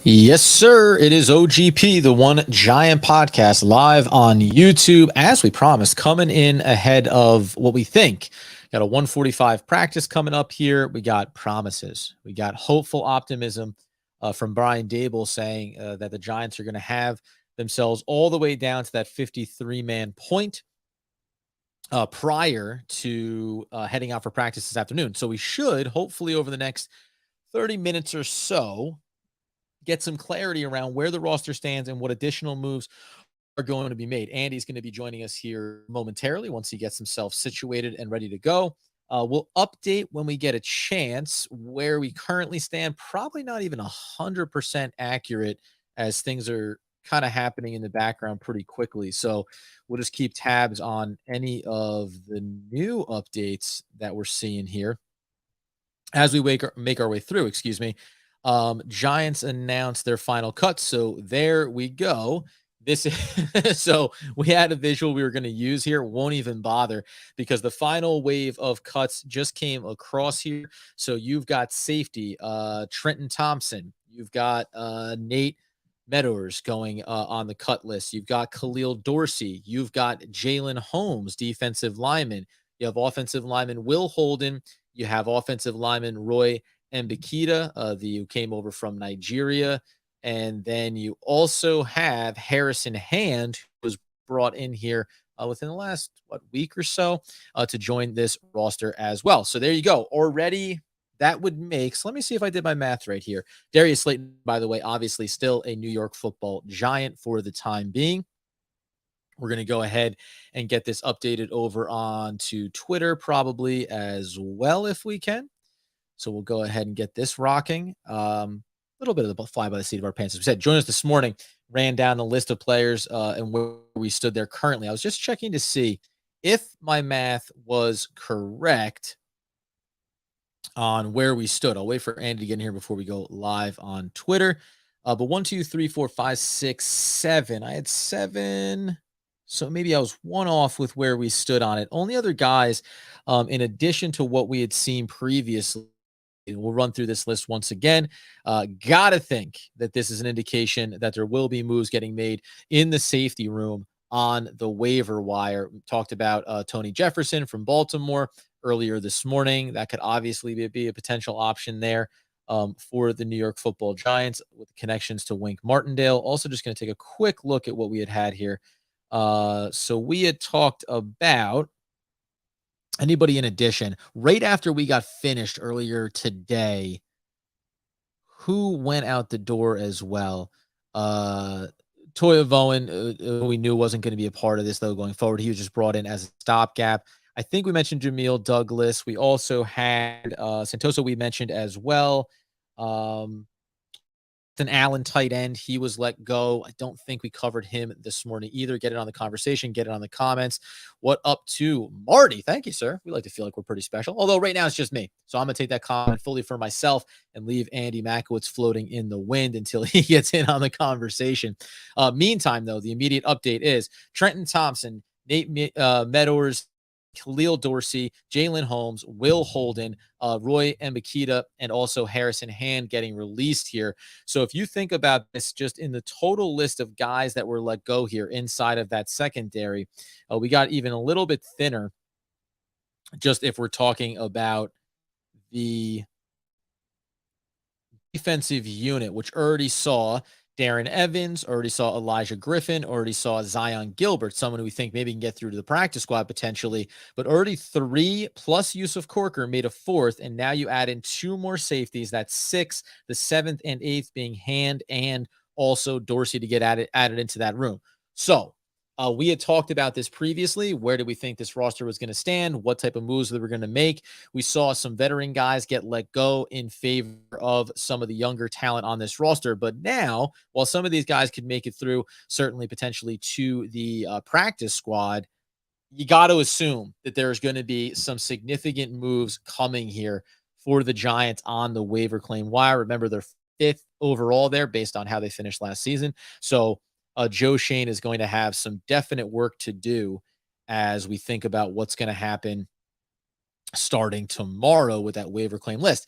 Yes, sir. It is OGP, the One Giant Podcast, live on YouTube, as we promised, coming in ahead of what we think. Got a 145 practice coming up here. We got promises. We got hopeful optimism from Brian Dable saying that the Giants are going to have themselves all the way down to that 53-man point prior to heading out for practice this afternoon. So we should, hopefully, over the next 30 minutes or so, get some clarity around where the roster stands and what additional moves are going to be made. Andy's going to be joining us here momentarily once he gets himself situated and ready to go. We'll update when we get a chance where we currently stand. Probably not even 100% accurate, as things are kind of happening in the background pretty quickly. So we'll just keep tabs on any of the new updates that we're seeing here as we make our way through. Excuse me. Giants announced their final cut, so there we go. This is so we had a visual we were going to use here. Won't even bother because the final wave of cuts just came across here. So you've got safety, Trenton Thompson. You've got Nate Meadors going on the cut list. You've got Khalil Dorsey. You've got Jalen Holmes, defensive lineman. You have offensive lineman Will Holden. You have offensive lineman Roy Mbakita, who came over from Nigeria. And then you also have Harrison Hand, who was brought in here within the last, week or so to join this roster as well. So there you go. Already that would make, so let me see if I did my math right here. Darius Slayton, by the way, obviously still a New York Football Giant for the time being. We're going to go ahead and get this updated over onto Twitter probably as well if we can. So we'll go ahead and get this rocking. A little bit of the fly by the seat of our pants. As we said, join us this morning, ran down the list of players and where we stood there currently. I was just checking to see if my math was correct on where we stood. I'll wait for Andy to get in here before we go live on Twitter. But 1, 2, 3, 4, 5, 6, 7. I had 7. So maybe I was one off with where we stood on it. Only other guys, in addition to what we had seen previously, we'll run through this list once again. Gotta think that this is an indication that there will be moves getting made in the safety room on the waiver wire. We talked about Tony Jefferson from Baltimore earlier this morning. That could obviously be a potential option there for the New York Football Giants with connections to Wink Martindale. Also, just going to take a quick look at what we had here. So we had talked about anybody in addition right after we got finished earlier today. Who went out the door as well? Toya Bowen, we knew wasn't going to be a part of this though going forward. He was just brought in as a stopgap. I think we mentioned Jamil Douglas. We also had Santoso we mentioned as well. An Allen tight end. He was let go. I don't think we covered him this morning either. Get it on the conversation. Get it on the comments. What up to Marty? Thank you, sir. We like to feel like we're pretty special. Although right now it's just me. So I'm going to take that comment fully for myself and leave Andy Makowitz floating in the wind until he gets in on the conversation. Meantime, though, the immediate update is Trenton Thompson, Nate Meadors, Khalil Dorsey, Jalen Holmes, Will Holden, Roy Mbakita, and also Harrison Hand getting released here. So if you think about this just in the total list of guys that were let go here inside of that secondary, we got even a little bit thinner just if we're talking about the defensive unit, which already saw Darren Evans, already saw Elijah Griffin, already saw Zion Gilbert, someone who we think maybe can get through to the practice squad potentially, but already 3 plus Yusuf Corker made a 4th, and now you add in 2 more safeties. That's 6, the 7th and 8th being Hand and also Dorsey to get added into that room. So we had talked about this previously. Where did we think this roster was going to stand? What type of moves that we're going to make? We saw some veteran guys get let go in favor of some of the younger talent on this roster. But now, while some of these guys could make it through, certainly potentially to the practice squad, you got to assume that there's going to be some significant moves coming here for the Giants on the waiver claim wire. Remember, they're 5th overall there based on how they finished last season. So Joe Shane is going to have some definite work to do as we think about what's going to happen starting tomorrow with that waiver claim list.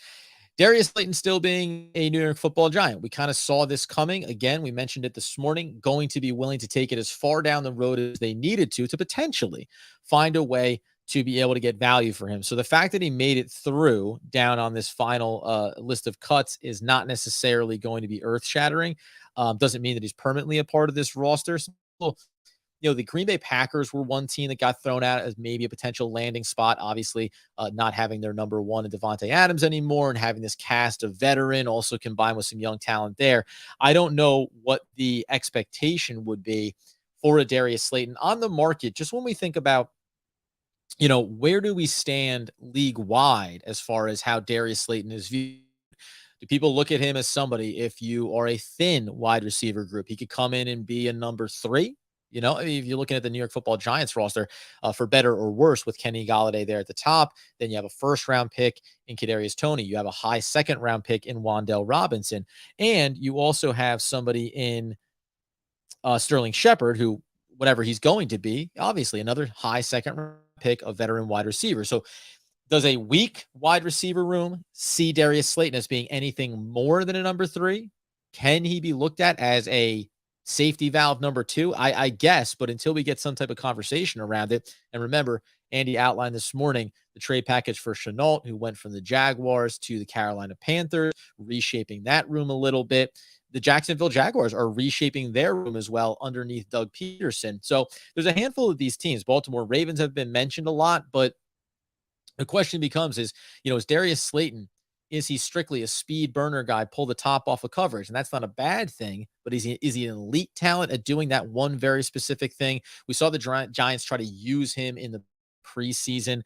Darius Slayton still being a New York Football Giant. We kind of saw this coming. Again, we mentioned it this morning, going to be willing to take it as far down the road as they needed to potentially find a way to be able to get value for him. So the fact that he made it through down on this final list of cuts is not necessarily going to be earth-shattering. Doesn't mean that he's permanently a part of this roster. So, the Green Bay Packers were one team that got thrown out as maybe a potential landing spot. Obviously, not having their number one in Devontae Adams anymore and having this cast of veteran also combined with some young talent there. I don't know what the expectation would be for a Darius Slayton on the market. Just when we think about, where do we stand league wide as far as how Darius Slayton is viewed? Do people look at him as somebody, if you are a thin wide receiver group, he could come in and be a number 3? If you're looking at the New York Football Giants roster, for better or worse, with Kenny Golladay there at the top, then you have a first-round pick in Kadarius Toney. You have a high second-round pick in Wan'Dale Robinson. And you also have somebody in Sterling Shepard, who, whatever he's going to be, obviously another high second-round pick, a veteran wide receiver. So does a weak wide receiver room see Darius Slayton as being anything more than a number 3? Can he be looked at as a safety valve number 2? I guess, but until we get some type of conversation around it. And remember, Andy outlined this morning the trade package for Chenault, who went from the Jaguars to the Carolina Panthers, reshaping that room a little bit. The Jacksonville Jaguars are reshaping their room as well underneath Doug Peterson. So there's a handful of these teams. Baltimore Ravens have been mentioned a lot, but the question becomes is Darius Slayton, is he strictly a speed burner guy, pull the top off of coverage? And that's not a bad thing, but is he an elite talent at doing that one very specific thing? We saw the Giants try to use him in the preseason,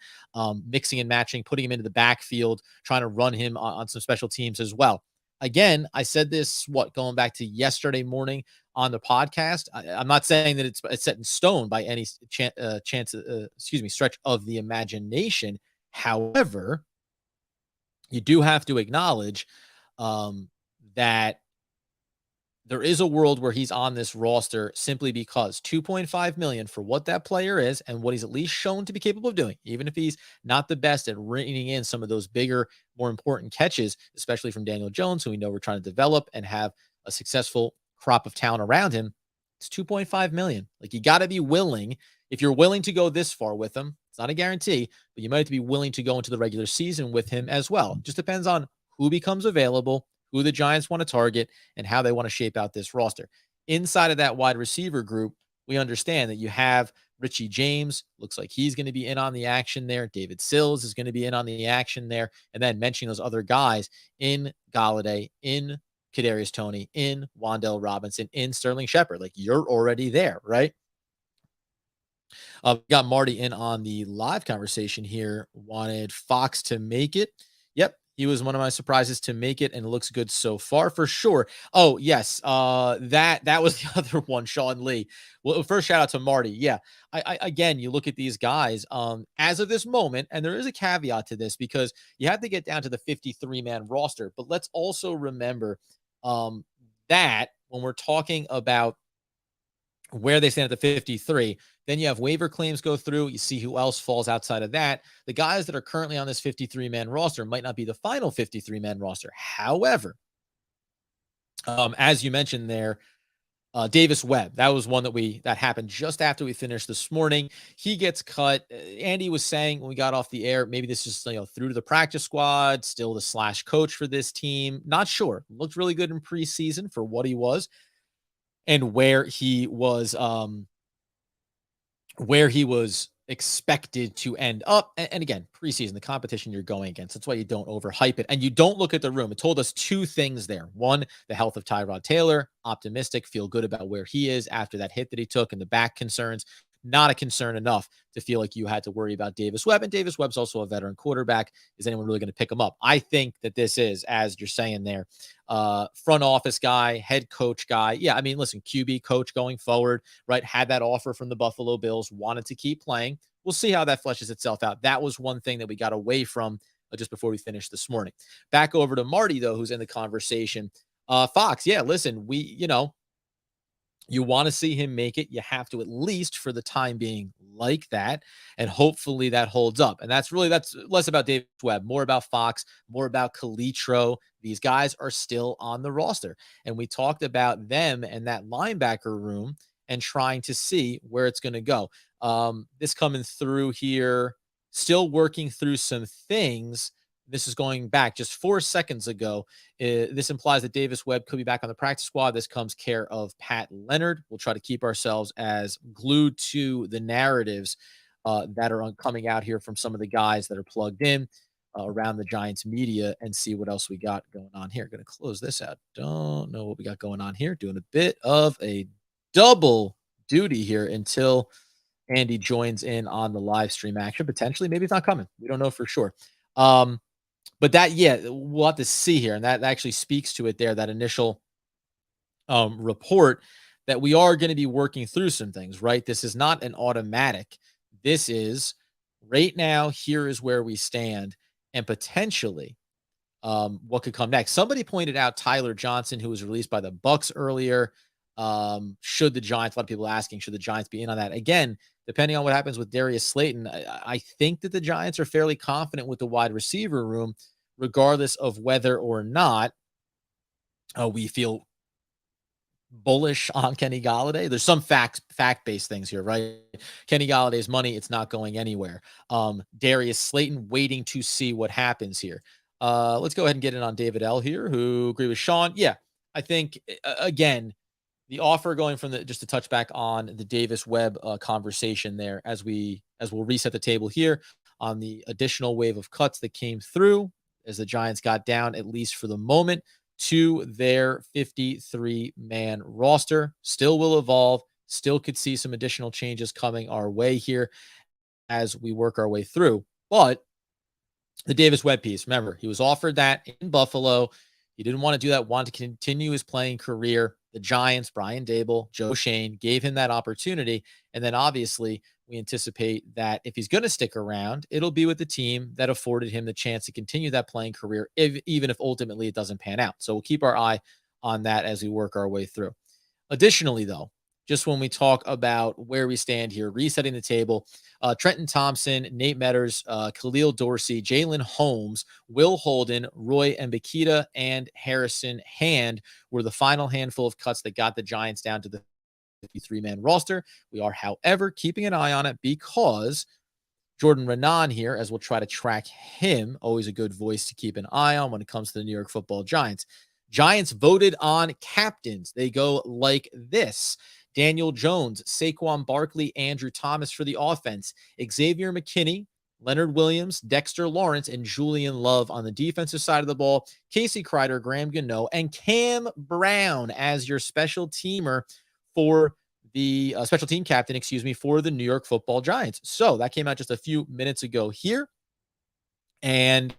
mixing and matching, putting him into the backfield, trying to run him on some special teams as well. Again, I said this, going back to yesterday morning on the podcast. I'm not saying that it's set in stone by any stretch of the imagination. However, you do have to acknowledge that there is a world where he's on this roster simply because $2.5 million for what that player is and what he's at least shown to be capable of doing, even if he's not the best at reining in some of those bigger, more important catches, especially from Daniel Jones, who we know we're trying to develop and have a successful crop of talent around him. It's $2.5 million. Like, you got to be willing. If you're willing to go this far with him, it's not a guarantee, but you might have to be willing to go into the regular season with him as well. It just depends on who becomes available, who the Giants want to target, and how they want to shape out this roster. Inside of that wide receiver group, we understand that you have Richie James. Looks like he's going to be in on the action there. David Sills is going to be in on the action there. And then mentioning those other guys in Golladay, in Kadarius Toney, in Wan'Dale Robinson, in Sterling Shepard. Like, you're already there, right? Got Marty in on the live conversation here. Wanted Fox to make it. Yep, he was one of my surprises to make it, and it looks good so far for sure. Oh, yes, that was the other one, Sean Lee. Well, first shout out to Marty. Yeah, I again, you look at these guys as of this moment, and there is a caveat to this because you have to get down to the 53-man roster. But let's also remember that when we're talking about where they stand at the 53, then you have waiver claims go through. You see who else falls outside of that. The guys that are currently on this 53-man roster might not be the final 53-man roster. However, as you mentioned there, Davis Webb, that was one that happened just after we finished this morning. He gets cut. Andy was saying when we got off the air, maybe this is through to the practice squad, still the slash coach for this team. Not sure. Looked really good in preseason for what he was and where he was expected to end up. And again, preseason, the competition you're going against. That's why you don't overhype it. And you don't look at the room. It told us two things there. One, the health of Tyrod Taylor, optimistic, feel good about where he is after that hit that he took and the back concerns. Not a concern enough to feel like you had to worry about Davis Webb. And Davis Webb's also a veteran quarterback. Is anyone really going to pick him up? I think that this is, as you're saying there, front office guy, head coach guy. Yeah, I mean, listen, QB coach going forward, right? Had that offer from the Buffalo Bills, wanted to keep playing. We'll see how that fleshes itself out. That was one thing that we got away from just before we finished this morning. Back over to Marty, though, who's in the conversation. Fox, yeah, listen, You want to see him make it. You have to, at least for the time being, like that. And hopefully that holds up. And that's less about Davis Webb, more about Fox, more about Calitro. These guys are still on the roster. And we talked about them and that linebacker room and trying to see where it's going to go. This coming through here, still working through some things. This is going back just 4 seconds ago. This implies that Davis Webb could be back on the practice squad. This comes care of Pat Leonard. We'll try to keep ourselves as glued to the narratives that are coming out here from some of the guys that are plugged in around the Giants media and see what else we got going on here. Going to close this out. Don't know what we got going on here. Doing a bit of a double duty here until Andy joins in on the live stream action. Potentially, maybe it's not coming. We don't know for sure. But that, yeah, we'll have to see here. And that actually speaks to it there, that initial report that we are going to be working through some things, right? This is not an automatic. This is right now, here is where we stand, and potentially what could come next. Somebody pointed out Tyler Johnson, who was released by the Bucks earlier. Should the Giants, a lot of people asking, should the Giants be in on that? Again, depending on what happens with Darius Slayton, I think that the Giants are fairly confident with the wide receiver room, regardless of whether or not we feel bullish on Kenny Golladay. There's some fact-based things here, right? Kenny Galladay's money, it's not going anywhere. Darius Slayton waiting to see what happens here. Let's go ahead and get in on David L here, who agree with Sean. Yeah, I think, again, the offer going from just to touch back on the Davis Webb conversation there as we'll reset the table here on the additional wave of cuts that came through as the Giants got down, at least for the moment, to their 53-man roster. Still will evolve. Still could see some additional changes coming our way here as we work our way through. But the Davis Webb piece, remember, he was offered that in Buffalo. He didn't want to do that, wanted to continue his playing career. The Giants, Brian Dable, Joe Shane gave him that opportunity. And then obviously we anticipate that if he's going to stick around, it'll be with the team that afforded him the chance to continue that playing career, even if ultimately it doesn't pan out. So we'll keep our eye on that as we work our way through. Additionally, though, just when we talk about where we stand here, resetting the table, Trenton Thompson, Nate Metters, Khalil Dorsey, Jalen Holmes, Will Holden, Roy Mbakita, and Harrison Hand were the final handful of cuts that got the Giants down to the 53-man roster. We are, however, keeping an eye on it because Jordan Renan here, as we'll try to track him, always a good voice to keep an eye on when it comes to the New York Football Giants. Giants voted on captains. They go like this: Daniel Jones, Saquon Barkley, Andrew Thomas for the offense, Xavier McKinney, Leonard Williams, Dexter Lawrence, and Julian Love on the defensive side of the ball, Casey Kreider, Graham Gano, and Cam Brown as your special teamer for the special team captain, for the New York Football Giants. So that came out just a few minutes ago here. And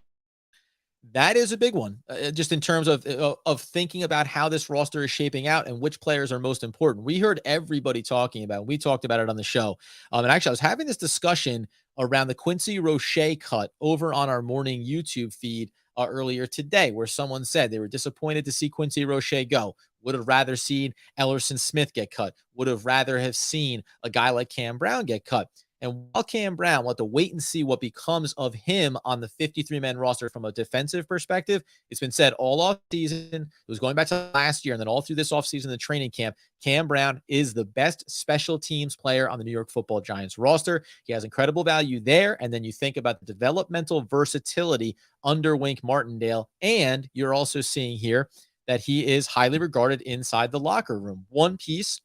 that is a big one, just in terms of thinking about how this roster is shaping out and which players are most important. We heard everybody talking about it. We talked about it on the show. And actually, I was having this discussion around the Quincy Roche cut over on our morning YouTube feed earlier today, where someone said they were disappointed to see Quincy Roche go. Would have rather seen Ellerson Smith get cut. Would have rather have seen a guy like Cam Brown get cut. And while Cam Brown, we'll have to wait and see what becomes of him on the 53-man roster from a defensive perspective. It's been said all offseason. It was going back to last year and then all through this offseason, the training camp. Cam Brown is the best special teams player on the New York Football Giants roster. He has incredible value there. And then you think about the developmental versatility under Wink Martindale. And you're also seeing here that he is highly regarded inside the locker room. One piece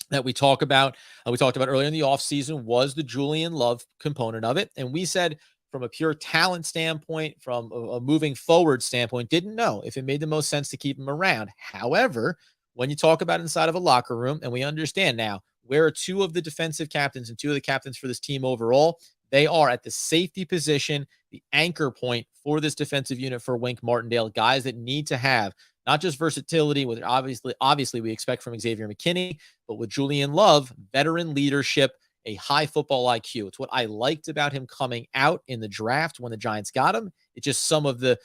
that we talked about earlier in the offseason was the Julian Love component of it. And we said from a pure talent standpoint, from a moving forward standpoint, didn't know if it made the most sense to keep him around. However, when you talk about inside of a locker room, and we understand now where are two of the defensive captains and two of the captains for this team overall, they are at the safety position, the anchor point for this defensive unit for Wink Martindale, guys that need to have not just versatility, with obviously we expect from Xavier McKinney, but with Julian Love, veteran leadership, a high football IQ. It's what I liked about him coming out in the draft when the Giants got him. It's just some of the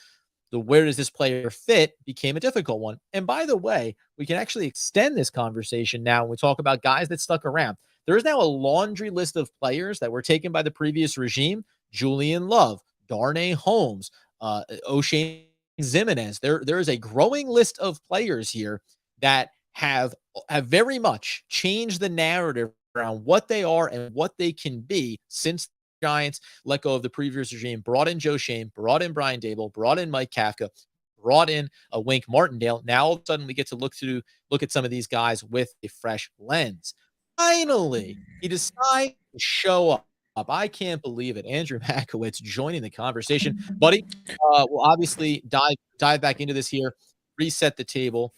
the where does this player fit became a difficult one. And by the way, we can actually extend this conversation now when we talk about guys that stuck around. There is now a laundry list of players that were taken by the previous regime. Julian Love, Darnay Holmes, O'Shane Ximenez. There is a growing list of players here that have very much changed the narrative around what they are and what they can be since the Giants let go of the previous regime, brought in Joe Shane, brought in Brian Dable, brought in Mike Kafka, brought in a Wink Martindale. Now all of a sudden we get to look at some of these guys with a fresh lens. Finally, he decides to show up. I can't believe it. Andrew Makowitz joining the conversation. Buddy, we'll obviously dive back into this here, reset the table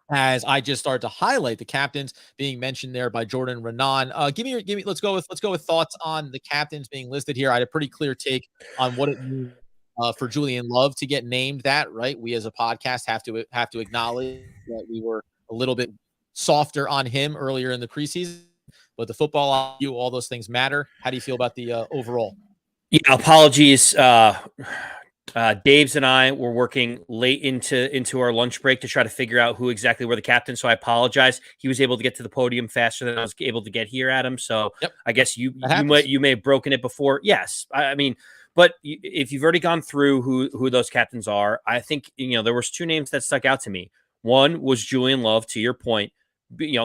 as I just started to highlight the captains being mentioned there by Jordan Renan. Give me. Let's go with thoughts on the captains being listed here. I had a pretty clear take on what it means for Julian Love to get named that. Right, we as a podcast have to acknowledge that we were a little bit softer on him earlier in the preseason, but the football IQ, all those things matter. How do you feel about the overall? Yeah, apologies. Dave's and I were working late into our lunch break to try to figure out who exactly were the captains. So I apologize. He was able to get to the podium faster than I was able to get here, Adam. So Yep. I guess you may have broken it before. Yes, I mean, but if you've already gone through who those captains are, I think there was two names that stuck out to me. One was Julian Love, to your point.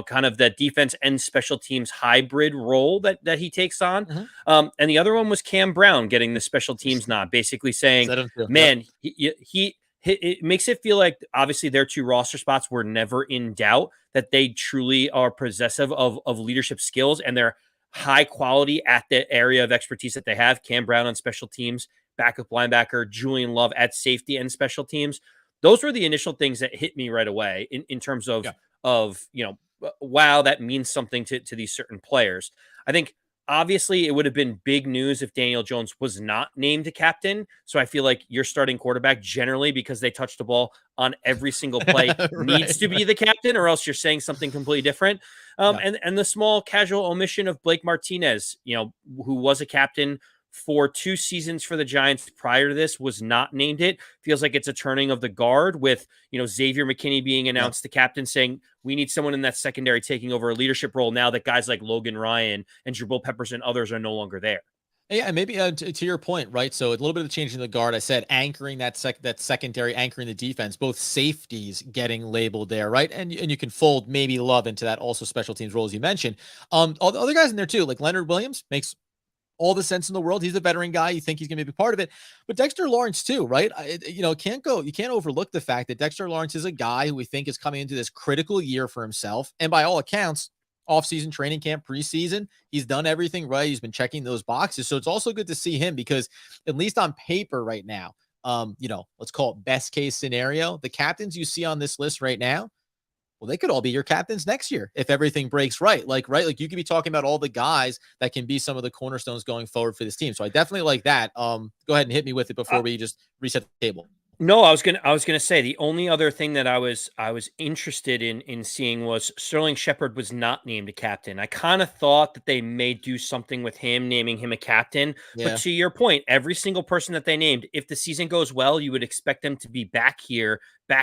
Kind of that defense and special teams hybrid role that he takes on. Mm-hmm. And the other one was Cam Brown getting the special teams nod, basically saying, man, yep. It makes it feel like obviously their two roster spots were never in doubt, that they truly are possessive of leadership skills and they're high quality at the area of expertise that they have. Cam Brown on special teams, backup linebacker, Julian Love at safety and special teams. Those were the initial things that hit me right away in terms of, wow, that means something to these certain players. I think obviously it would have been big news if Daniel Jones was not named a captain. So I feel like your starting quarterback generally, because they touch the ball on every single play, needs to be the captain, or else you're saying something completely different. And the small casual omission of Blake Martinez, who was a captain for 2 seasons for the Giants prior to this, was not named it. Feels like it's a turning of the guard with, Xavier McKinney being announced the captain, saying we need someone in that secondary taking over a leadership role now that guys like Logan Ryan and Jabril Peppers and others are no longer there. Yeah, maybe to your point, right? So a little bit of changing the guard. I said anchoring that secondary, anchoring the defense. Both safeties getting labeled there, right? And you can fold maybe Love into that also special teams role as you mentioned. All the other guys in there too, like Leonard Williams makes all the sense in the world. He's a veteran guy. You think he's going to be a part of it, but Dexter Lawrence too, right? You can't overlook the fact that Dexter Lawrence is a guy who we think is coming into this critical year for himself. And by all accounts, off-season training camp, preseason, he's done everything right. He's been checking those boxes. So it's also good to see him because at least on paper right now, let's call it best case scenario. The captains you see on this list right now, well, they could all be your captains next year if everything breaks right. Like you could be talking about all the guys that can be some of the cornerstones going forward for this team. So I definitely like that. Go ahead and hit me with it before we just reset the table. No, I was gonna say the only other thing that I was interested in seeing was Sterling Shepard was not named a captain. I kind of thought that they may do something with him, naming him a captain. Yeah. But to your point, every single person that they named, if the season goes well, you would expect them to be back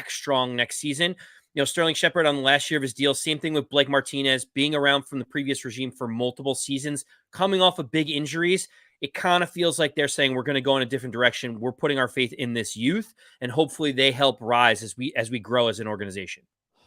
strong next season. Sterling Shepard on the last year of his deal, same thing with Blake Martinez, being around from the previous regime for multiple seasons, coming off of big injuries. It kind of feels like they're saying we're going to go in a different direction. We're putting our faith in this youth, and hopefully they help rise as we grow as an organization.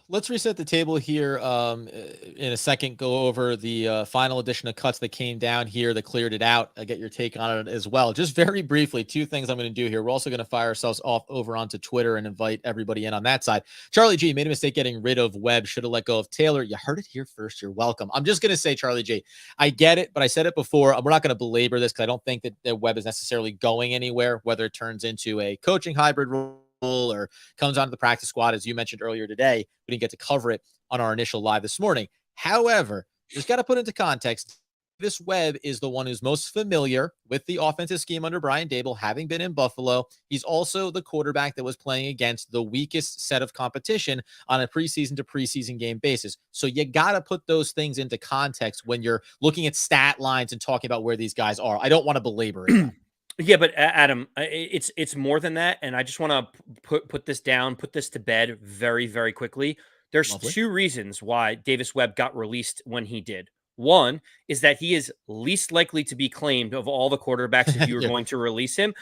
Let's reset the table here in a second. Go over the final edition of Cuts that came down here that cleared it out. I get your take on it as well. Just very briefly, 2 things I'm going to do here. We're also going to fire ourselves off over onto Twitter and invite everybody in on that side. Charlie G made a mistake getting rid of Webb. Should have let go of Taylor. You heard it here first. You're welcome. I'm just going to say, Charlie G, I get it, but I said it before. We're not going to belabor this because I don't think that Webb is necessarily going anywhere, whether it turns into a coaching hybrid role or comes onto the practice squad, as you mentioned earlier today. We didn't get to cover it on our initial live this morning. However, just got to put into context, this Webb is the one who's most familiar with the offensive scheme under Brian Dable, having been in Buffalo. He's also the quarterback that was playing against the weakest set of competition on a preseason to preseason game basis. So you got to put those things into context when you're looking at stat lines and talking about where these guys are. I don't want to belabor it. Yeah, but Adam, it's more than that, and I just want to put this down, put this to bed very, very quickly. There's Lovely. two reasons why Davis Webb got released when he did. One is that he is least likely to be claimed of all the quarterbacks if you were Yeah, going to release him.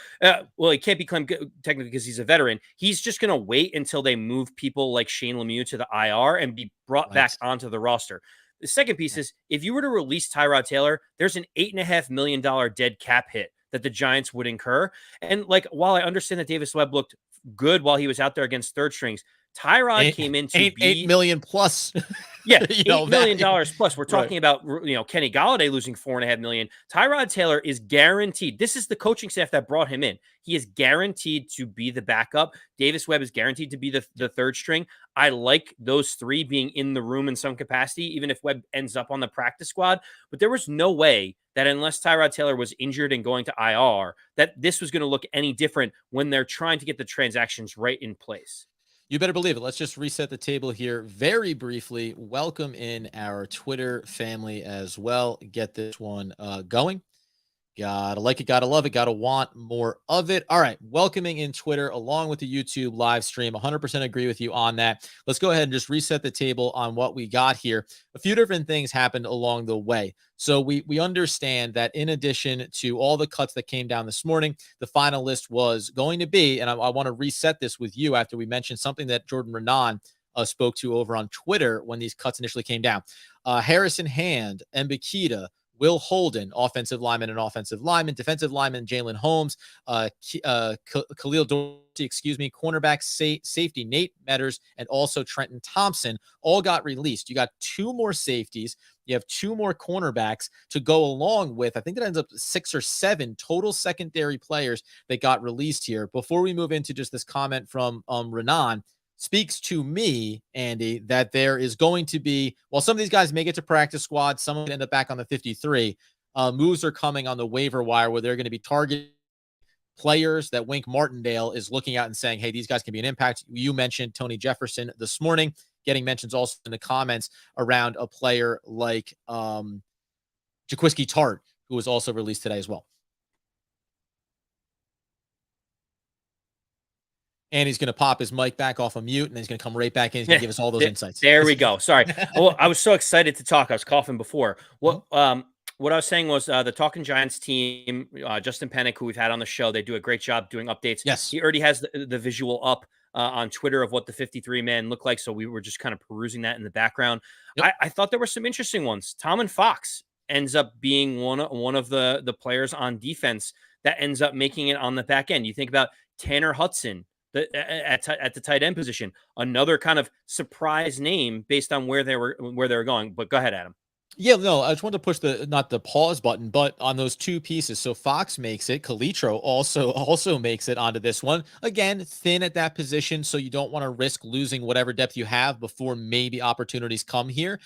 Well, he can't be claimed technically because he's a veteran. He's just going to wait until they move people like Shane Lemieux to the IR and be brought back right. onto the roster. The second piece Right. is if you were to release Tyrod Taylor, there's an $8.5 million dead cap hit that the Giants would incur. And like, while I understand that Davis Webb looked good while he was out there against third strings, Tyrod Eight, came in to eight be million plus, yeah, know, value. $8 million plus. We're Right. talking about Kenny Galladay losing $4.5 million. Tyrod Taylor is guaranteed. This is the coaching staff that brought him in. He is guaranteed to be the backup. Davis Webb is guaranteed to be the third string. I like those three being in the room in some capacity, even if Webb ends up on the practice squad. But there was no way that unless Tyrod Taylor was injured and going to IR, that this was going to look any different when they're trying to get the transactions right in place. You better believe it. Let's just reset the table here very briefly. Welcome in our Twitter family as well. Get this one going. Gotta like it, gotta love it, gotta want more of it. All right, welcoming in Twitter along with the YouTube live stream. 100% agree with you on that. Let's go ahead and just reset the table on what we got here. A few different things happened along the way. So we understand that in addition to all the cuts that came down this morning, the final list was going to be, and I want to reset this with you after we mentioned something that Jordan Renan spoke to over on Twitter when these cuts initially came down. Harrison Hand, Mbakita, Will Holden, offensive lineman and offensive lineman, defensive lineman, Jalen Holmes, Khalil Dorsey, cornerback, safety, Nate Metters, and also Trenton Thompson all got released. You got two more safeties. You have two more cornerbacks to go along with, I think that ends up 6 or 7 total secondary players that got released here. Before we move into just this comment from Renan, speaks to me, Andy, that there is going to be, while some of these guys may get to practice squad, some will end up back on the 53. Moves are coming on the waiver wire where they're going to be targeting players that Wink Martindale is looking at and saying, hey, these guys can be an impact. You mentioned Tony Jefferson this morning, getting mentions also in the comments around a player like Jaquiski Tart, who was also released today as well. And he's going to pop his mic back off of mute, and then he's going to come right back in. He's going to give us all those insights. There we go. Sorry. Well, I was so excited to talk. I was coughing before. What I was saying was the Talking Giants team, Justin Pennick, who we've had on the show, they do a great job doing updates. Yes. He already has the visual up on Twitter of what the 53 man look like. So we were just kind of perusing that in the background. Yep. I thought there were some interesting ones. Tom and Fox ends up being one of the players on defense that ends up making it on the back end. You think about Tanner Hudson, at the tight end position, another kind of surprise name based on where they were going. But go ahead, Adam. Yeah, no, I just wanted to push not the pause button, but on those two pieces. So Fox makes it. Calitro also makes it onto this one. Again, thin at that position, so you don't want to risk losing whatever depth you have before maybe opportunities come here.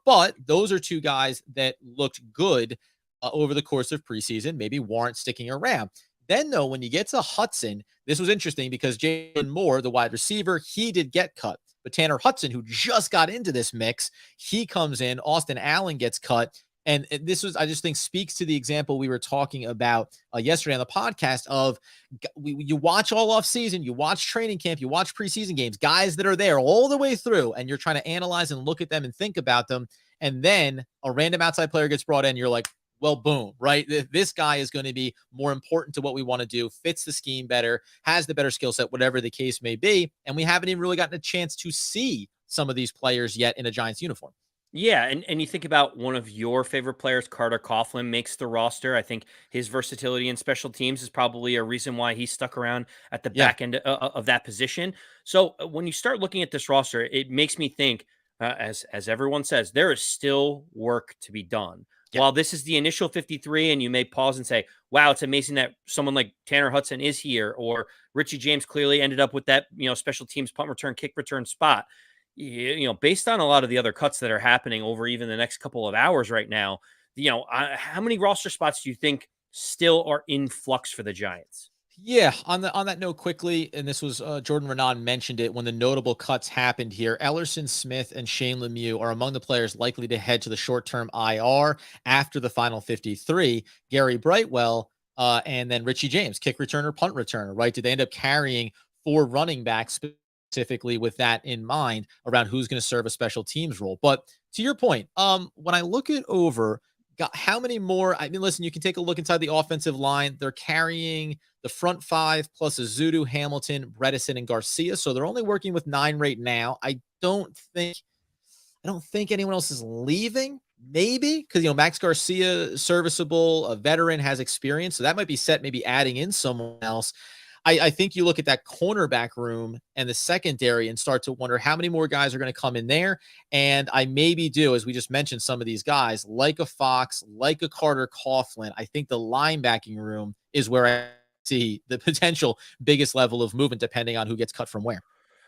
But those are two guys that looked good over the course of preseason, maybe warrant sticking around. Then, though, when you get to Hudson, this was interesting because Jalen Moore, the wide receiver, he did get cut. But Tanner Hudson, who just got into this mix, he comes in. Austin Allen gets cut. And this was, I just think, speaks to the example we were talking about yesterday on the podcast of you watch all off season, you watch training camp, you watch preseason games, guys that are there all the way through, and you're trying to analyze and look at them and think about them. And then a random outside player gets brought in. You're like, well, boom, right? This guy is going to be more important to what we want to do, fits the scheme better, has the better skill set, whatever the case may be. And we haven't even really gotten a chance to see some of these players yet in a Giants uniform. Yeah, and you think about one of your favorite players, Carter Coughlin, makes the roster. I think his versatility in special teams is probably a reason why he stuck around at the back end of that position. So when you start looking at this roster, it makes me think, as everyone says, there is still work to be done. Yep. While this is the initial 53, and you may pause and say, wow, it's amazing that someone like Tanner Hudson is here, or Richie James clearly ended up with that, special teams punt return, kick return spot. Based on a lot of the other cuts that are happening over even the next couple of hours right now, how many roster spots do you think still are in flux for the Giants? Yeah, on that note quickly, and this was Jordan Renan mentioned it when the notable cuts happened here. Ellerson Smith and Shane Lemieux are among the players likely to head to the short-term IR after the final 53. Gary Brightwell and then Richie James, kick returner, punt returner, right? Did they end up carrying 4 running backs specifically with that in mind around who's going to serve a special teams role? But to your point, when I look it over, got how many more? I mean, listen, you can take a look inside the offensive line. They're carrying the front 5 plus Azudu, Hamilton, Bredesen, and Garcia. So they're only working with 9 right now. I don't think anyone else is leaving. Maybe because Max Garcia, serviceable, a veteran, has experience, so that might be set. Maybe adding in someone else. I think you look at that cornerback room and the secondary and start to wonder how many more guys are going to come in there. And I maybe do, as we just mentioned, some of these guys like a Fox, like a Carter Coughlin. I think the linebacking room is where I see the potential biggest level of movement, depending on who gets cut from where.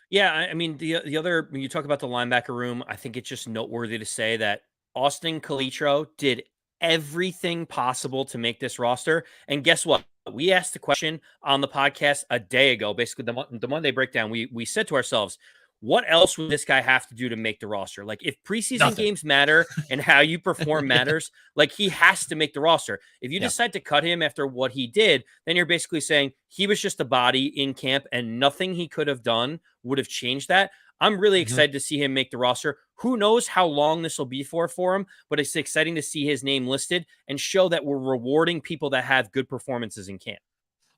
Yeah, I mean the other when you talk about the linebacker room, I think it's just noteworthy to say that Austin Calitro did everything possible to make this roster. And guess what? We asked the question on the podcast a day ago, basically the Monday breakdown. We said to ourselves, what else would this guy have to do to make the roster? Like, if preseason Nothing. games matter and how you perform matters, like, he has to make the roster. If you decide to cut him after what he did, then you're basically saying he was just a body in camp and nothing he could have done would have changed that. I'm really excited to see him make the roster. Who knows how long this will be for him, but it's exciting to see his name listed and show that we're rewarding people that have good performances in camp.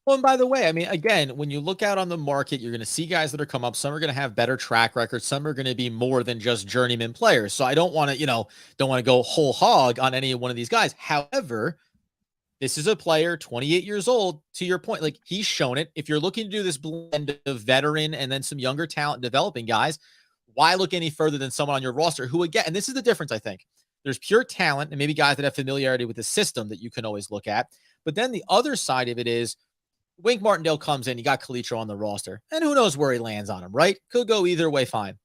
Well, and by the way, I mean, again, when you look out on the market, you're going to see guys that are come up. Some are going to have better track records. Some are going to be more than just journeyman players. So I don't want to, don't want to go whole hog on any one of these guys. However, this is a player, 28 years old, to your point. Like, he's shown it. If you're looking to do this blend of veteran and then some younger talent developing guys, why look any further than someone on your roster who, again, and this is the difference, I think. There's pure talent and maybe guys that have familiarity with the system that you can always look at. But then the other side of it is Wink Martindale comes in, you got Calitro on the roster, and who knows where he lands on him, right? Could go either way, fine.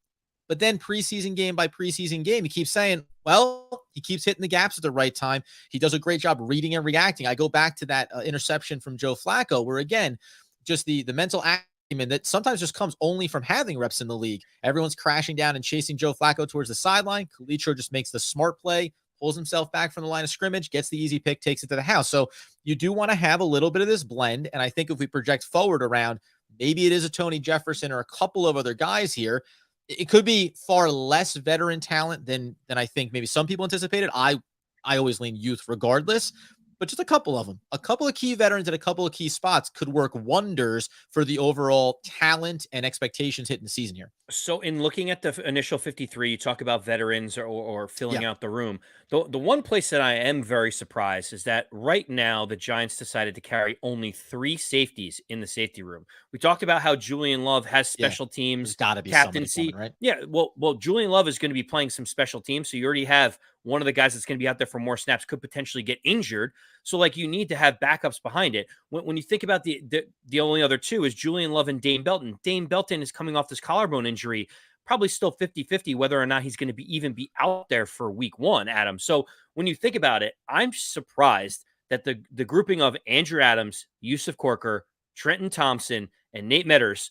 But then preseason game by preseason game, he keeps saying, well, he keeps hitting the gaps at the right time. He does a great job reading and reacting. I go back to that interception from Joe Flacco, where, again, just the mental acumen that sometimes just comes only from having reps in the league. Everyone's crashing down and chasing Joe Flacco towards the sideline. Calitro just makes the smart play, pulls himself back from the line of scrimmage, gets the easy pick, takes it to the house. So you do want to have a little bit of this blend. And I think if we project forward around, maybe it is a Tony Jefferson or a couple of other guys here, it could be far less veteran talent than I think maybe some people anticipated. I always lean youth regardless, but just a couple of them, a couple of key veterans at a couple of key spots could work wonders for the overall talent and expectations hitting the season here. So, in looking at the initial 53, you talk about veterans or filling Yeah. out the room. The one place that I am very surprised is that right now the Giants decided to carry only 3 safeties in the safety room. We talked about how Julian Love has Yeah. special There's teams got to be somebody captaincy. coming, right? Yeah, well, Julian Love is going to be playing some special teams, so you already have one of the guys that's going to be out there for more snaps could potentially get injured. So, like, you need to have backups behind it. When you think about the only other 2 is Julian Love and Dane Belton. Dane Belton is coming off this collarbone injury, probably still 50-50 whether or not he's going to even be out there for week 1, Adam. So when you think about it, I'm surprised that the grouping of Andrew Adams, Yusuf Corker, Trenton Thompson, and Nate Metters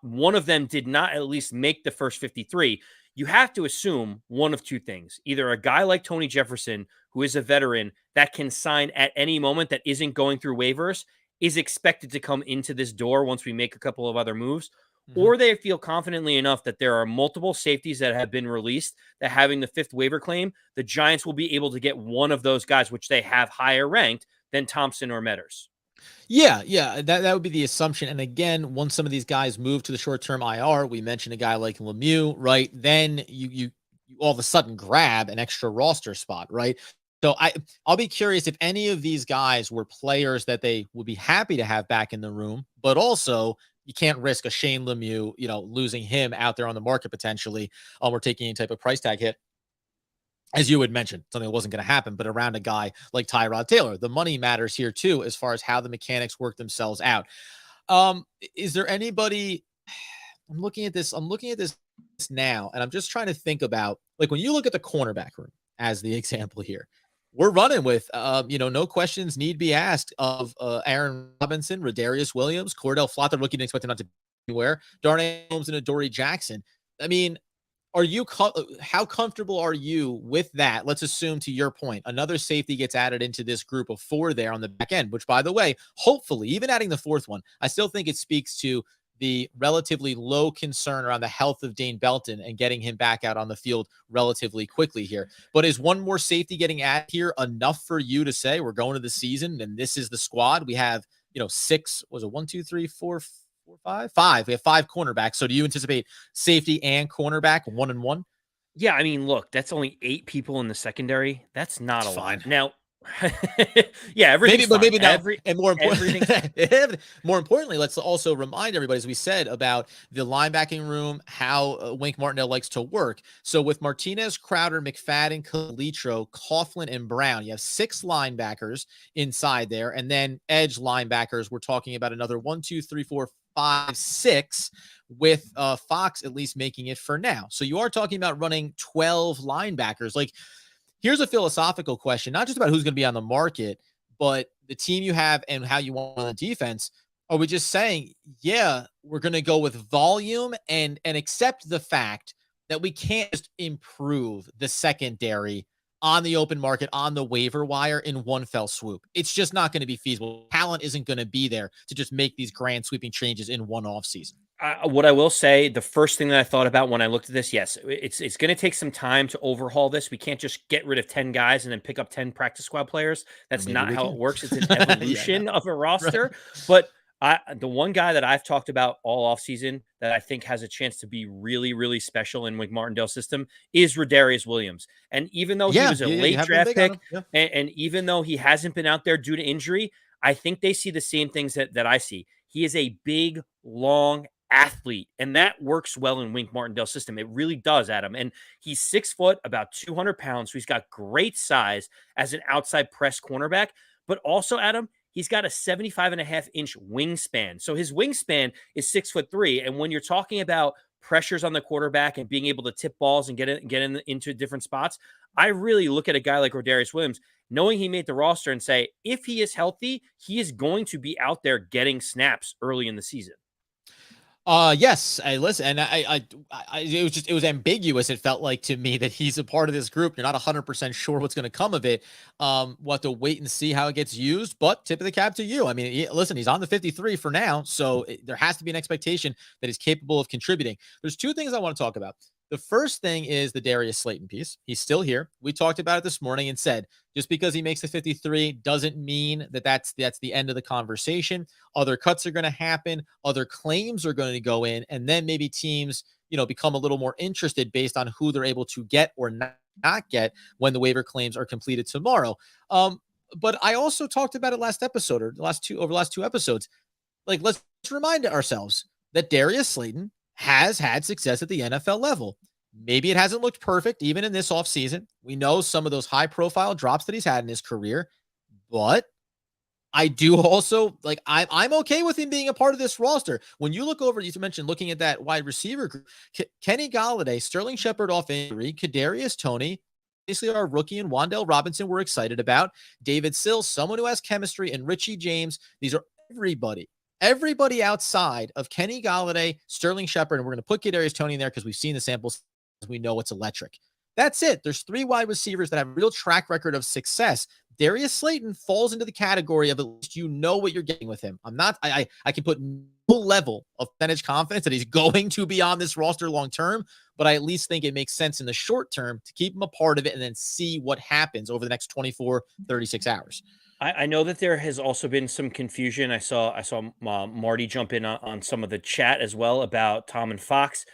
one of them did not at least make the first 53. You have to assume one of 2 things. Either a guy like Tony Jefferson, who is a veteran that can sign at any moment that isn't going through waivers, is expected to come into this door once we make a couple of other moves, or they feel confidently enough that there are multiple safeties that have been released that having the 5th waiver claim, the Giants will be able to get one of those guys, which they have higher ranked than Thompson or Metters. Yeah, that would be the assumption. And again, once some of these guys move to the short-term IR, we mentioned a guy like Lemieux, right? Then you all of a sudden grab an extra roster spot, right? So I'll be curious if any of these guys were players that they would be happy to have back in the room, but also you can't risk a Shane Lemieux, losing him out there on the market potentially, or taking any type of price tag hit. As you had mentioned, something that wasn't going to happen, but around a guy like Tyrod Taylor, the money matters here too, as far as how the mechanics work themselves out. Is there anybody? I'm looking at this now, and I'm just trying to think about, like, when you look at the cornerback room as the example here, we're running with, no questions need be asked of Aaron Robinson, Rodarius Williams, Cordell Flott, the rookie, didn't expect him not to be anywhere, Darnay Holmes, and Adoree Jackson. I mean, Are you how comfortable are you with that? Let's assume, to your point, another safety gets added into this group of 4 there on the back end, which, by the way, hopefully, even adding the 4th one, I still think it speaks to the relatively low concern around the health of Dane Belton and getting him back out on the field relatively quickly here. But is one more safety getting added here enough for you to say we're going to the season and this is the squad? We have, 6, was it 1, 2, 3, 4, 5? 5. We have 5 cornerbacks. So do you anticipate safety and cornerback 1 and 1? Yeah, I mean, look, that's only 8 people in the secondary. That's not It's a lot. fine. Now, yeah, everything's fine. Maybe now, and more Everything's importantly, let's also remind everybody, as we said, about the linebacking room, how Wink Martindale likes to work. So with Martinez, Crowder, McFadden, Calitro, Coughlin, and Brown, you have 6 linebackers inside there, and then edge linebackers. We're talking about another 1, 2, 3, 4, 5, 6, with Fox at least making it for now. So you are talking about running 12 linebackers. Like, here's a philosophical question, not just about who's going to be on the market, but the team you have and how you want on the defense. Are we just saying, yeah, we're going to go with volume and accept the fact that we can't just improve the secondary on the open market, on the waiver wire in one fell swoop? It's just not going to be feasible. Talent isn't going to be there to just make these grand sweeping changes in one offseason. What I will say, the first thing that I thought about when I looked at this, yes, it's going to take some time to overhaul this. We can't just get rid of 10 guys and then pick up 10 practice squad players. That's not how it works. It's an evolution of a roster. Right. But the one guy that I've talked about all offseason that I think has a chance to be really, really special in Wink Martindale's system is Darius Williams. And even though he was a late draft pick, and even though he hasn't been out there due to injury, I think they see the same things that I see. He is a big, long athlete, and that works well in Wink Martindale's system. It really does, Adam. And he's 6 foot, about 200 pounds. So he's got great size as an outside press cornerback. But also, Adam, he's got a 75.5-inch wingspan. So his wingspan is 6'3". And when you're talking about pressures on the quarterback and being able to tip balls and get into different spots, I really look at a guy like Darius Williams, knowing he made the roster, and say, if he is healthy, he is going to be out there getting snaps early in the season. Yes, I listen, and it was ambiguous. It felt like to me that he's a part of this group. You're not 100% sure what's going to come of it. We'll have to wait and see how it gets used, but tip of the cap to you. I mean, listen, he's on the 53 for now, so there has to be an expectation that he's capable of contributing. There's 2 things I want to talk about. The first thing is the Darius Slayton piece. He's still here. We talked about it this morning and said, just because he makes the 53 doesn't mean that that's the end of the conversation. Other cuts are going to happen. Other claims are going to go in. And then maybe teams, become a little more interested based on who they're able to get or not get when the waiver claims are completed tomorrow. But I also talked about it last episode, or the last 2 episodes. Like, let's remind ourselves that Darius Slayton has had success at the NFL level. Maybe it hasn't looked perfect even in this offseason. We know some of those high-profile drops that he's had in his career, but I do also, like, I'm okay with him being a part of this roster. When you look over, you mentioned looking at that wide receiver group, Kenny Golladay, Sterling Shepard off injury, Kadarius Toney, obviously our rookie, and Wan'Dale Robinson we're excited about, David Sills, someone who has chemistry, and Richie James. These are everybody outside of Kenny Golladay, Sterling Shepard, and we're going to put Kadarius Toney in there because we've seen the samples. We know it's electric. That's it. There's 3 wide receivers that have a real track record of success. Darius Slayton falls into the category of, at least what you're getting with him. I can put no level of percentage confidence that he's going to be on this roster long term, but I at least think it makes sense in the short term to keep him a part of it and then see what happens over the next 24, 36 hours. I know that there has also been some confusion. I saw Marty jump in on some of the chat as well about Tom and Fox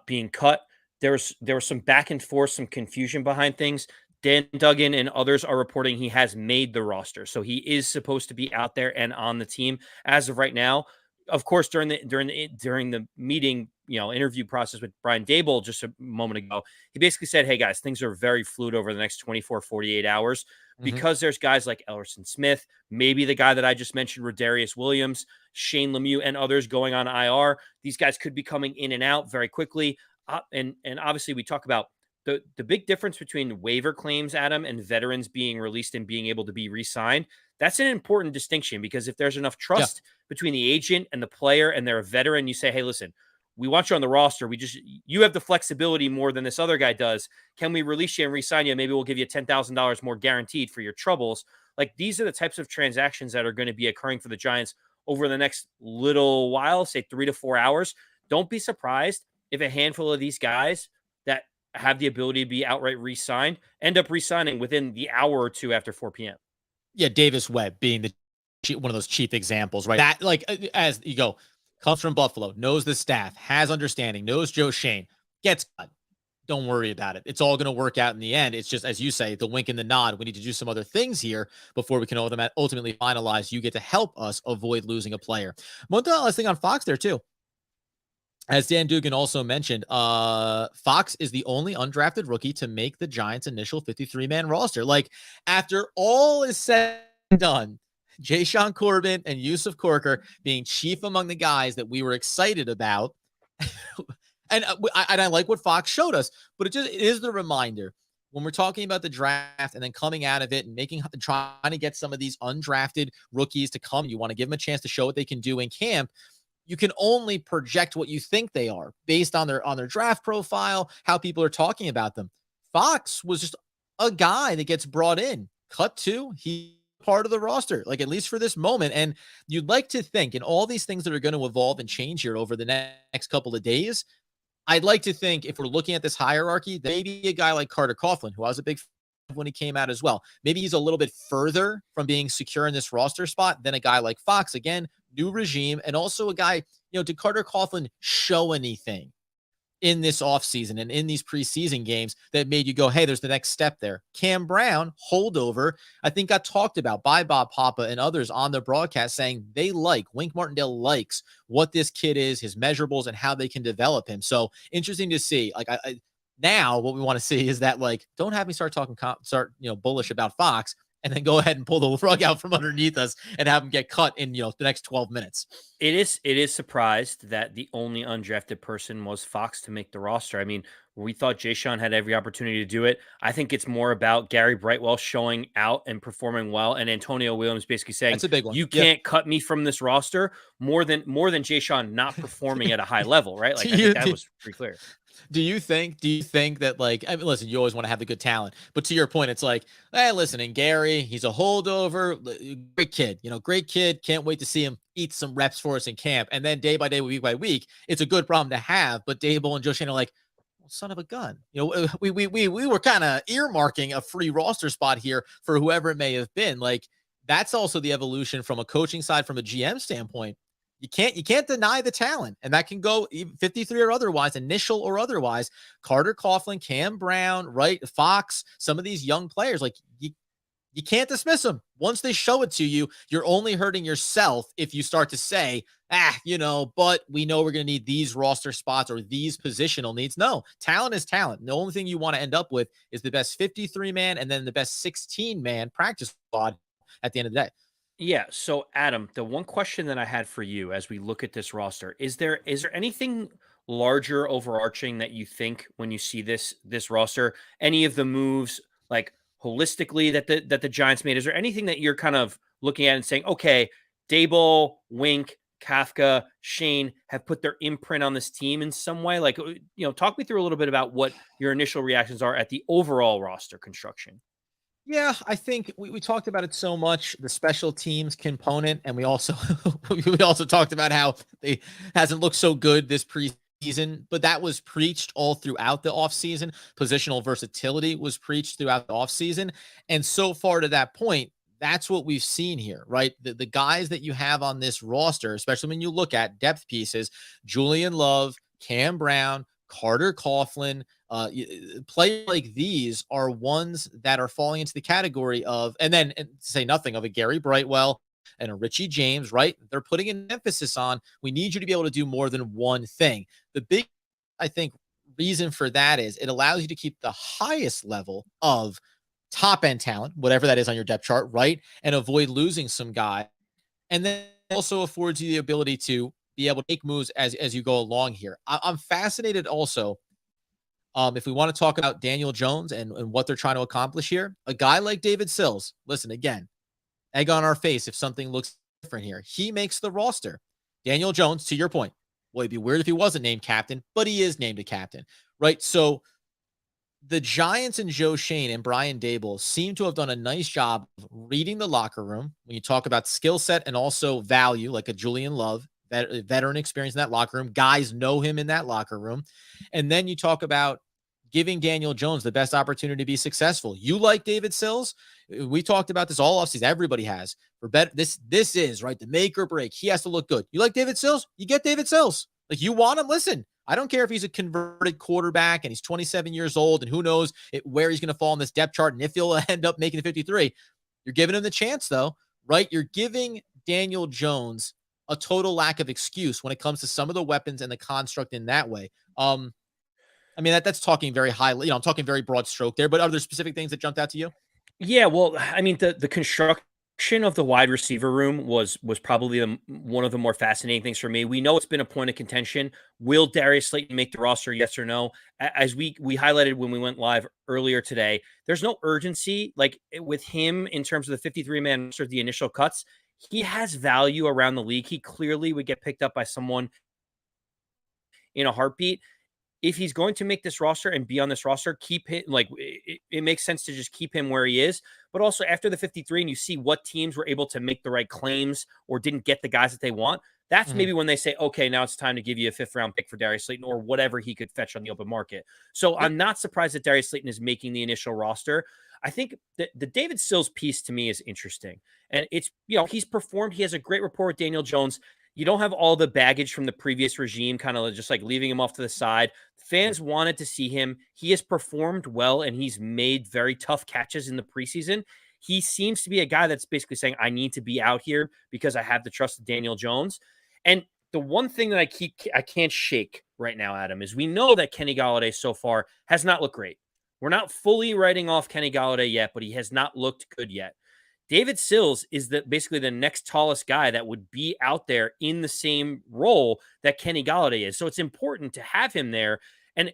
being cut. There was some back and forth, some confusion behind things. Dan Duggan and others are reporting he has made the roster, so he is supposed to be out there and on the team as of right now. Of course, during the meeting, interview process with Brian Daboll just a moment ago, he basically said, hey guys, things are very fluid over the next 24, 48 hours because there's guys like Ellerson Smith, maybe the guy that I just mentioned, Darius Williams, Shane Lemieux, and others going on IR. These guys could be coming in and out very quickly. And obviously we talk about the big difference between waiver claims, Adam, and veterans being released and being able to be re-signed. That's an important distinction, because if there's enough trust between the agent and the player and they're a veteran, you say, hey, listen, we want you on the roster. You have the flexibility more than this other guy does. Can we release you and re-sign you? Maybe we'll give you $10,000 more guaranteed for your troubles. Like, these are the types of transactions that are going to be occurring for the Giants over the next little while, say 3 to 4 hours. Don't be surprised if a handful of these guys that have the ability to be outright re-signed end up re-signing within the hour or two after 4 p.m. Yeah, Davis Webb being one of those cheap examples, right? That, like, as you go, comes from Buffalo, knows the staff, has understanding, knows Joe Shane, gets cut. Don't worry about it. It's all going to work out in the end. It's just, as you say, the wink and the nod. We need to do some other things here before we can ultimately finalize. You get to help us avoid losing a player. One last thing on Fox there, too. As Dan Dugan also mentioned, Fox is the only undrafted rookie to make the Giants' initial 53-man roster. Like, after all is said and done, Jayshon Corbin and Yusuf Corker being chief among the guys that we were excited about. And I like what Fox showed us, but it is the reminder when we're talking about the draft and then coming out of it and trying to get some of these undrafted rookies to come. You want to give them a chance to show what they can do in camp. You can only project what you think they are based on their draft profile, how people are talking about them. Fox was just a guy that gets brought in. Cut to, he part of the roster, like, at least for this moment. And you'd like to think, in all these things that are going to evolve and change here over the next couple of days, I'd like to think, if we're looking at this hierarchy, that maybe a guy like Carter Coughlin, who I was a big fan of when he came out as well, maybe he's a little bit further from being secure in this roster spot than a guy like Fox. Again, new regime, and also a guy, did Carter Coughlin show anything in this offseason and in these preseason games that made you go, hey, there's the next step there? Cam Brown, holdover, I think got talked about by Bob Papa and others on the broadcast, saying Wink Martindale likes what this kid is, his measurables, and how they can develop him. So interesting to see. Like, now what we want to see is that, like, don't have me start talking, bullish about Fox, and then go ahead and pull the rug out from underneath us and have him get cut in, the next 12 minutes. It is surprised that the only undrafted person was Fox to make the roster. I mean, we thought Jayshon had every opportunity to do it. I think it's more about Gary Brightwell showing out and performing well, and Antonio Williams basically saying, that's a big one. You can't cut me from this roster, more than Jayshon not performing at a high level, right? Like, I think that was pretty clear. Do you think that, like, I mean, listen, you always want to have the good talent, but to your point, it's like, hey, listen, and Gary, he's a holdover, great kid. Can't wait to see him eat some reps for us in camp. And then day by day, week by week, it's a good problem to have. But Dable and Joe Shane are like, well, son of a gun. We were kind of earmarking a free roster spot here for whoever it may have been. Like, that's also the evolution from a coaching side, from a GM standpoint. You can't deny the talent, and that can go 53 or otherwise, initial or otherwise. Carter Coughlin, Cam Brown, right? Fox, some of these young players, like, you can't dismiss them. Once they show it to you, you're only hurting yourself if you start to say, but we know we're going to need these roster spots or these positional needs. No, talent is talent. The only thing you want to end up with is the best 53-man and then the best 16-man practice squad at the end of the day. Yeah. So, Adam, the one question that I had for you as we look at this roster, is there anything larger, overarching, that you think when you see this roster? Any of the moves, like, holistically, that the Giants made? Is there anything that you're kind of looking at and saying, okay, Dable, Wink, Kafka, Shane have put their imprint on this team in some way? Like, talk me through a little bit about what your initial reactions are at the overall roster construction. Yeah, I think we talked about it so much, the special teams component, and we also talked about how they hasn't looked so good this preseason, but that was preached all throughout the offseason. Positional versatility was preached throughout the offseason. And so far to that point, that's what we've seen here, right? The guys that you have on this roster, especially when you look at depth pieces, Julian Love, Cam Brown, Carter Coughlin, players like these are ones that are falling into the category of, and to say nothing of a Gary Brightwell and a Richie James, right? They're putting an emphasis on, we need you to be able to do more than one thing. The big, I think, reason for that is it allows you to keep the highest level of top end talent, whatever that is on your depth chart, right? And avoid losing some guy. And then also affords you the ability to be able to make moves as you go along here. I'm fascinated also, if we want to talk about Daniel Jones and what they're trying to accomplish here, a guy like David Sills, listen, again, egg on our face if something looks different here. He makes the roster. Daniel Jones, to your point, Well, it'd be weird if he wasn't named captain, but he is named a captain, right? So the Giants and Joe Shane and Brian Dable seem to have done a nice job of reading the locker room when you talk about skill set and also value, like a Julian Love, veteran experience in that locker room. Guys know him in that locker room. And then you talk about giving Daniel Jones the best opportunity to be successful. You like David Sills? We talked about this all offseason. Everybody has. For bet this is right, the make or break. He has to look good. You like David Sills? You get David Sills. Like, you want him? Listen, I don't care if he's a converted quarterback and he's 27 years old and who knows where he's going to fall on this depth chart and if he'll end up making the 53. You're giving him the chance, though, right? You're giving Daniel Jones a total lack of excuse when it comes to some of the weapons and the construct in that way. I mean, that's talking very highly. I'm talking very broad stroke there, but are there specific things that jumped out to you? Yeah, well, I mean, the construction of the wide receiver room was probably one of the more fascinating things for me. We know it's been a point of contention. Will Darius Slayton make the roster? Yes or no? As we highlighted when we went live earlier today, there's no urgency like with him in terms of the 53-man roster, the initial cuts. He has value around the league. He clearly would get picked up by someone in a heartbeat. If he's going to make this roster and be on this roster, keep it like it makes sense to just keep him where he is. But also after the 53 and you see what teams were able to make the right claims or didn't get the guys that they want, that's maybe when they say, okay, now it's time to give you a 5th round pick for Darius Slayton or whatever he could fetch on the open market. So I'm not surprised that Darius Slayton is making the initial roster. I think that the David Sills piece to me is interesting. And it's, he's performed. He has a great rapport with Daniel Jones. You don't have all the baggage from the previous regime, kind of just like leaving him off to the side. Fans wanted to see him. He has performed well, and he's made very tough catches in the preseason. He seems to be a guy that's basically saying, I need to be out here because I have the trust of Daniel Jones. And the one thing that I can't shake right now, Adam, is we know that Kenny Golladay so far has not looked great. We're not fully writing off Kenny Golladay yet, but he has not looked good yet. David Sills is basically the next tallest guy that would be out there in the same role that Kenny Golladay is. So it's important to have him there. And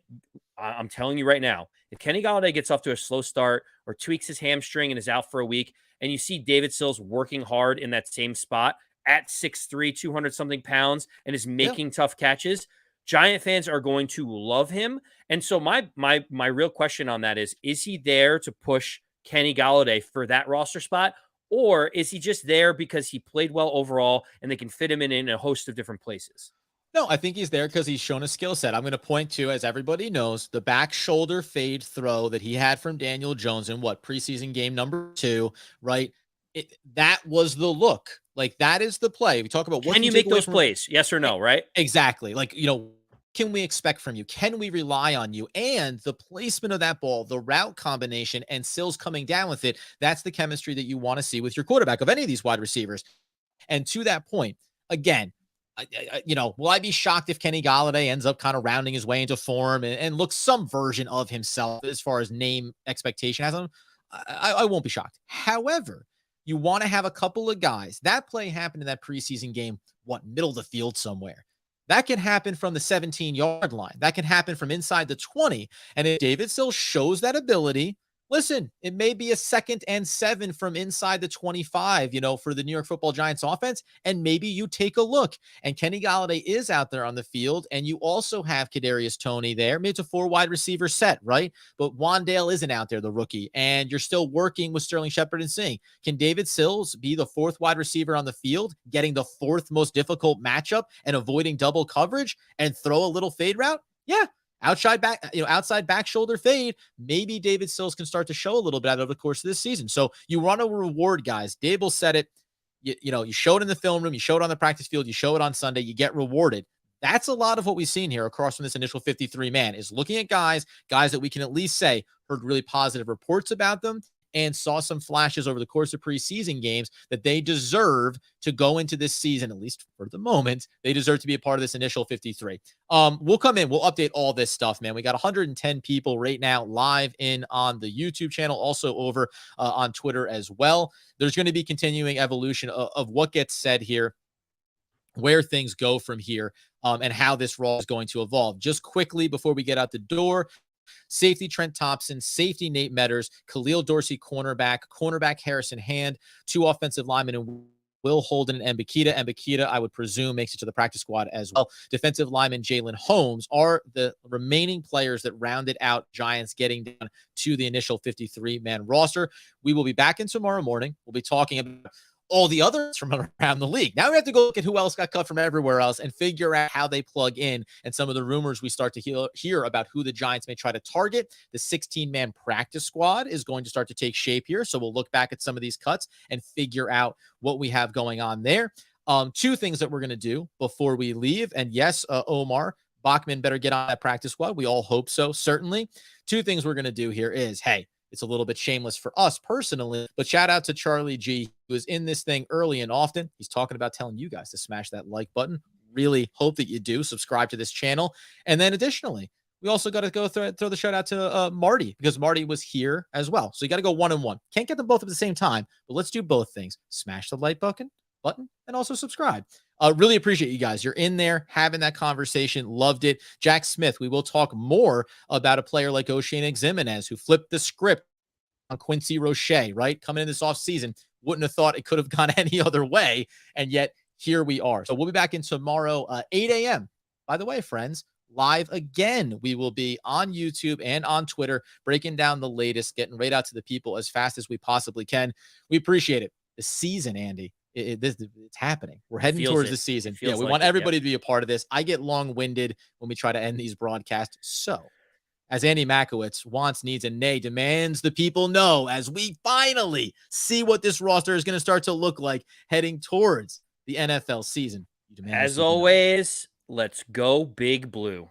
I'm telling you right now, if Kenny Golladay gets off to a slow start or tweaks his hamstring and is out for a week, and you see David Sills working hard in that same spot at 6'3", 200-something pounds, and is making tough catches, Giant fans are going to love him. And so my real question on that is he there to push Kenny Golladay for that roster spot? Or is he just there because he played well overall and they can fit him in a host of different places? No, I think he's there because he's shown a skill set. I'm going to point to, as everybody knows, the back shoulder fade throw that he had from Daniel Jones in preseason game number 2, right? That was the look. Like, that is the play. We talk about what can you make those plays? Yes or no, right? Exactly. Like, can we expect from you? Can we rely on you? And the placement of that ball, the route combination, and Sills coming down with it, that's the chemistry that you want to see with your quarterback of any of these wide receivers. And to that point, again, will I be shocked if Kenny Golladay ends up kind of rounding his way into form and looks some version of himself as far as name expectation has him? I won't be shocked. However, you want to have a couple of guys. That play happened in that preseason game, middle of the field somewhere. That can happen from the 17-yard line. That can happen from inside the 20. And if David Sills shows that ability, listen, it may be a 2nd and 7 from inside the 25, for the New York Football Giants offense. And maybe you take a look. And Kenny Golladay is out there on the field. And you also have Kadarius Toney there. Maybe it's a 4 wide receiver set, right? But Wandale isn't out there, the rookie. And you're still working with Sterling Shepard and Singh. Can David Sills be the 4th wide receiver on the field, getting the 4th most difficult matchup and avoiding double coverage and throw a little fade route? Yeah. Outside back shoulder fade. Maybe David Sills can start to show a little bit over the course of this season. So you want to reward guys. Dable said it. You show it in the film room. You show it on the practice field. You show it on Sunday. You get rewarded. That's a lot of what we've seen here across from this initial 53-man is looking at guys that we can at least say heard really positive reports about them and saw some flashes over the course of preseason games that they deserve to go into this season, at least for the moment. They deserve to be a part of this initial 53. We'll come in. We'll update all this stuff, man. We got 110 people right now live in on the YouTube channel, also over on Twitter as well. There's going to be continuing evolution of what gets said here, where things go from here, and how this role is going to evolve. Just quickly before we get out the door, safety Trent Thompson, safety Nate Metters, Khalil Dorsey cornerback Harrison Hand, 2 offensive linemen and Will Holden and Mbakita. Mbakita, I would presume, makes it to the practice squad as well. Defensive lineman Jalen Holmes are the remaining players that rounded out Giants getting down to the initial 53-man roster. We will be back in tomorrow morning. We'll be talking about all the others from around the league. Now we have to go look at who else got cut from everywhere else and figure out how they plug in, and some of the rumors we start to hear about who the Giants may try to target. The 16-man practice squad is going to start to take shape here. So we'll look back at some of these cuts and figure out what we have going on there. Two things that we're going to do before we leave. And yes, Omar Bachman better get on that practice squad. We all hope so, certainly. Two things we're going to do here is, hey, it's a little bit shameless for us personally, but shout out to Charlie G, who is in this thing early and often. He's talking about telling you guys to smash that like button. Really hope that you do. Subscribe to this channel. And then additionally, we also got to go throw the shout out to Marty, because Marty was here as well. So you got to go one and one. Can't get them both at the same time, but let's do both things. Smash the like button and also subscribe. Really appreciate you guys. You're in there having that conversation. Loved it. Jack Smith, we will talk more about a player like O'Shane Ximenez, who flipped the script on Quincy Roche, right? Coming in this offseason, wouldn't have thought it could have gone any other way. And yet here we are. So we'll be back in tomorrow, 8 a.m. By the way, friends, live again. We will be on YouTube and on Twitter, breaking down the latest, getting right out to the people as fast as we possibly can. We appreciate it. The season, Andy, it's happening. We're heading towards the season. Yeah, we want everybody to be a part of this. I get long-winded when we try to end these broadcasts. So, as Andy Makowitz wants, needs, and nay demands the people know, as we finally see what this roster is going to start to look like heading towards the NFL season. As always, let's go Big Blue.